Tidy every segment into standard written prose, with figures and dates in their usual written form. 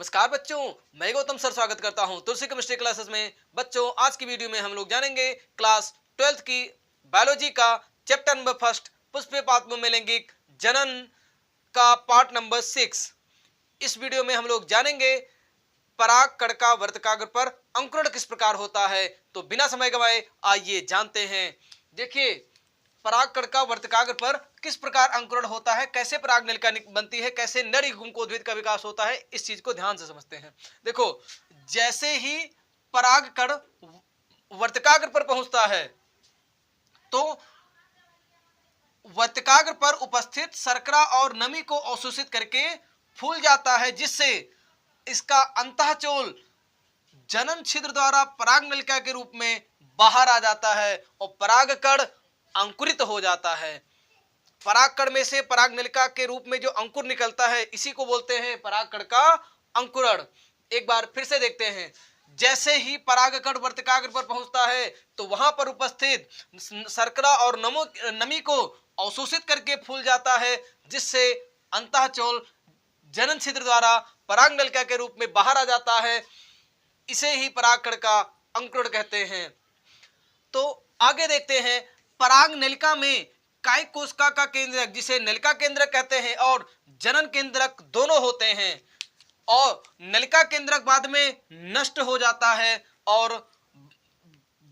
नमस्कार बच्चों, मैं गौतम सर स्वागत करता हूं तुलसी केमिस्ट्री क्लासेस में। बच्चों, आज की वीडियो में हम लोग जानेंगे क्लास 12th की बायोलॉजी का चैप्टर नंबर फर्स्ट पुष्पपात में लैंगिक जनन का पार्ट नंबर 6। इस वीडियो में हम लोग जानेंगे पराग कण का वर्तकाग्र पर अंकुरण किस प्रकार होता है। तो बिना समय गवाए आइए जानते हैं। देखिए, पराग कण का वर्तकाग्र पर किस प्रकार अंकुरण होता है, कैसे पराग नलिका बनती है, कैसे नर युग्म को उद्भिद का विकास होता है, इस चीज को ध्यान से समझते हैं। देखो, जैसे ही पराग कण वर्तकाग्र पर पहुंचता है तो वर्तकाग्र पर उपस्थित शर्करा और नमी को अवशोषित करके फूल जाता है, जिससे इसका अंतःचोल जनन छिद्र द्वारा पराग नलिका के रूप में बाहर आ जाता है और पराग कण अंकुरित हो जाता है। पराग कण में से पराग नलिका के रूप में जो अंकुर निकलता है, इसी को बोलते हैं पराग कण का अंकुरण। एक बार फिर से देखते हैं। जैसे ही पराग कण वर्तकाग्र पर पहुंचता है तो वहां पर उपस्थित शर्करा और नमी को अवशोषित करके फूल जाता है, जिससे अंतःचोल जनन छिद्र द्वारा पराग नलिका के रूप में बाहर आ जाता है। इसे ही पराग कण का अंकुरण कहते हैं। तो आगे देखते हैं। पराग नलिका में कायिक कोशिका का केंद्रक, जिसे नलिका केंद्रक कहते हैं, और जनन केंद्रक दोनों होते हैं, और नलिका केंद्रक बाद में नष्ट हो जाता है और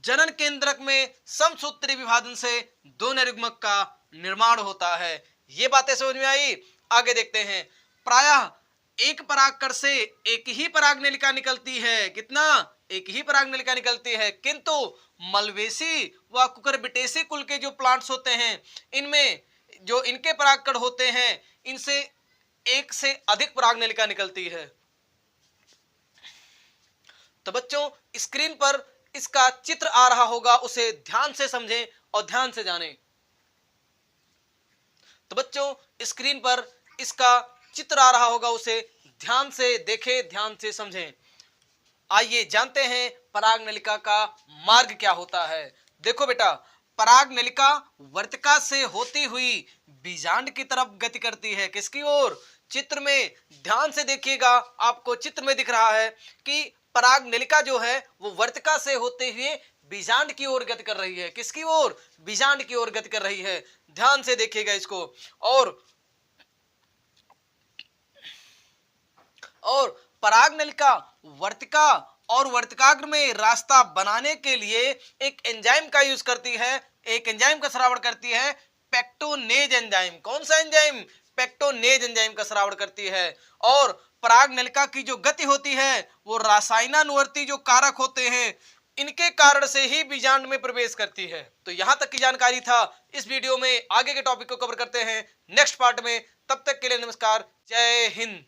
जनन केंद्रक में समसूत्री विभाजन से दो नरयुग्मक का निर्माण होता है। ये बातें समझ में आई। आगे देखते हैं। प्रायः एक परागकण से एक ही पराग नलिका निकलती है। कितना? एक ही पराग नलिका निकलती है। किंतु मलवेसी व कुकुरबिटेसी कुल के जो प्लांट्स होते हैं, इनमें जो इनके परागकण होते हैं, इनसे एक से अधिक पराग नलिका निकलती है। तो बच्चों, स्क्रीन पर इसका चित्र आ रहा होगा, उसे ध्यान से समझें और ध्यान से जानें। तो बच्चों, स्क्रीन पर इसका चित्र आ रहा होगा, उसे ध्यान से देखें, ध्यान से समझें। आइए जानते हैं पराग नलिका का मार्ग क्या होता है। देखो बेटा, पराग नलिका वर्तिका से होती हुई बीजांड की तरफ गति करती है। किसकी ओर? चित्र में ध्यान से देखिएगा, आपको चित्र में दिख रहा है कि पराग नलिका जो है वो वर्तिका से होते हुए बीजांड की ओर गति कर रही है। किसकी ओर? बीजांड की ओर गति कर रही है। ध्यान से देखिएगा इसको। और पराग नलिका वर्तिका और वर्तिकाग्र में रास्ता बनाने के लिए एक एंजाइम का यूज करती है, एक एंजाइम का स्रावण करती है, पेक्टोनेज एंजाइम। कौन सा एंजाइम? पेक्टोनेज एंजाइम का स्रावण करती है। और पराग नलिका की जो गति होती है वो रासायनानुवर्ती जो कारक होते हैं, इनके कारण से ही बीजांड में प्रवेश करती है। तो यहां तक की जानकारी था। इस वीडियो में आगे के टॉपिक को कवर करते हैं नेक्स्ट पार्ट में। तब तक के लिए नमस्कार, जय हिंद।